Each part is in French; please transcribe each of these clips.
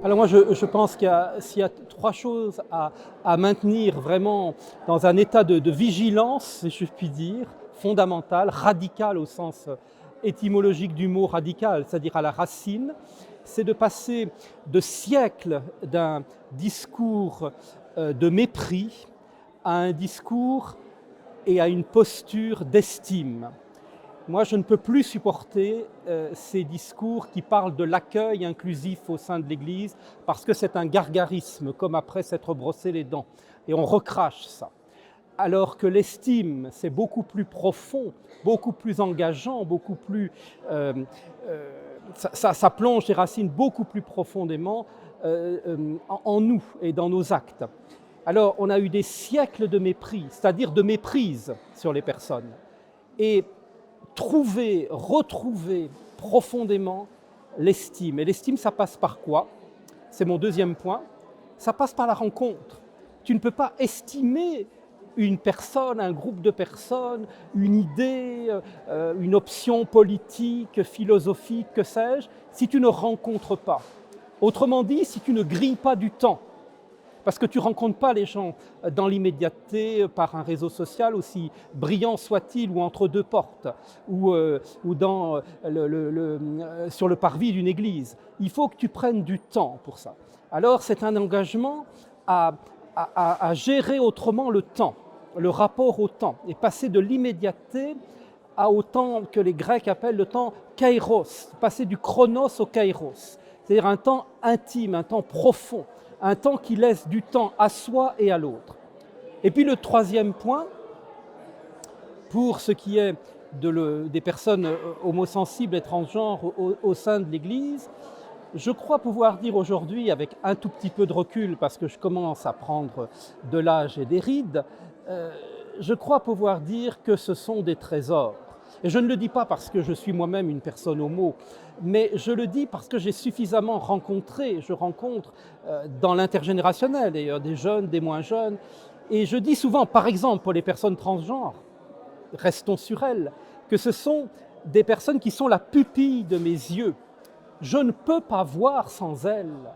Alors moi, je pense s'il y a trois choses à maintenir vraiment dans un état de vigilance, si je puis dire, fondamentale, radicale au sens étymologique du mot radical, c'est-à-dire à la racine, c'est de passer de siècles d'un discours de mépris à un discours et à une posture d'estime. Moi, je ne peux plus supporter ces discours qui parlent de l'accueil inclusif au sein de l'Église parce que c'est un gargarisme, comme après s'être brossé les dents. Et on recrache ça. Alors que l'estime, c'est beaucoup plus profond, beaucoup plus engageant, beaucoup plus... ça plonge les racines beaucoup plus profondément en nous et dans nos actes. Alors, on a eu des siècles de mépris, c'est-à-dire de méprise sur les personnes. Et retrouver profondément l'estime. Et l'estime, ça passe par quoi? C'est mon deuxième point. Ça passe par la rencontre. Tu ne peux pas estimer une personne, un groupe de personnes, une idée, une option politique, philosophique, que sais-je, si tu ne rencontres pas. Autrement dit, si tu ne grilles pas du temps. Parce que tu ne rencontres pas les gens dans l'immédiateté par un réseau social, aussi brillant soit-il, ou entre deux portes, ou sur le parvis d'une église. Il faut que tu prennes du temps pour ça. Alors c'est un engagement à gérer autrement le temps, le rapport au temps, et passer de l'immédiateté au temps que les Grecs appellent le temps kairos, passer du chronos au kairos, c'est-à-dire un temps intime, un temps profond, un temps qui laisse du temps à soi et à l'autre. Et puis le troisième point, pour ce qui est des personnes homosensibles et transgenres au sein de l'Église, je crois pouvoir dire aujourd'hui, avec un tout petit peu de recul, parce que je commence à prendre de l'âge et des rides, je crois pouvoir dire que ce sont des trésors. Et je ne le dis pas parce que je suis moi-même une personne homo, mais je le dis parce que j'ai suffisamment rencontré, je rencontre dans l'intergénérationnel, d'ailleurs, des jeunes, des moins jeunes, et je dis souvent, par exemple, pour les personnes transgenres, restons sur elles, que ce sont des personnes qui sont la pupille de mes yeux. Je ne peux pas voir sans elles.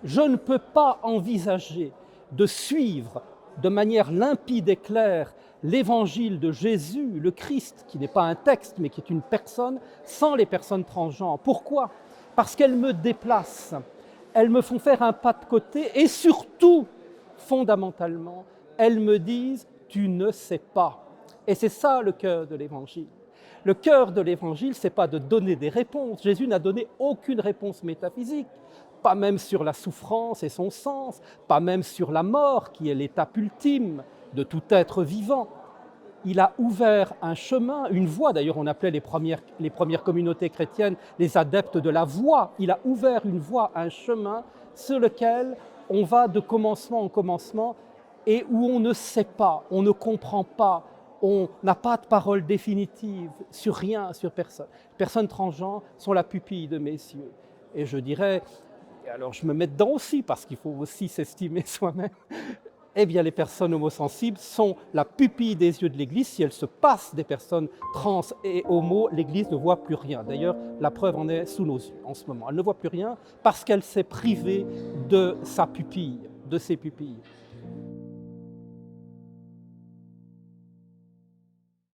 Je ne peux pas envisager de suivre de manière limpide et claire l'évangile de Jésus, le Christ, qui n'est pas un texte, mais qui est une personne, sans les personnes transgenres. Pourquoi? Parce qu'elles me déplacent, elles me font faire un pas de côté et surtout, fondamentalement, elles me disent « tu ne sais pas ». Et c'est ça le cœur de l'évangile. Le cœur de l'évangile, ce n'est pas de donner des réponses. Jésus n'a donné aucune réponse métaphysique, pas même sur la souffrance et son sens, pas même sur la mort qui est l'étape ultime de tout être vivant. Il a ouvert un chemin, une voie, d'ailleurs on appelait les premières communautés chrétiennes les adeptes de la voie. Il a ouvert une voie, un chemin sur lequel on va de commencement en commencement et où on ne sait pas, on ne comprend pas, on n'a pas de parole définitive sur rien, sur personne. Les personnes transgenres sont la pupille de mes yeux. Et je dirais, et alors je me mets dedans aussi parce qu'il faut aussi s'estimer soi-même, eh bien les personnes homosensibles sont la pupille des yeux de l'Église. Si elles se passent des personnes trans et homo, l'Église ne voit plus rien. D'ailleurs, la preuve en est sous nos yeux en ce moment. Elle ne voit plus rien parce qu'elle s'est privée de sa pupille, de ses pupilles.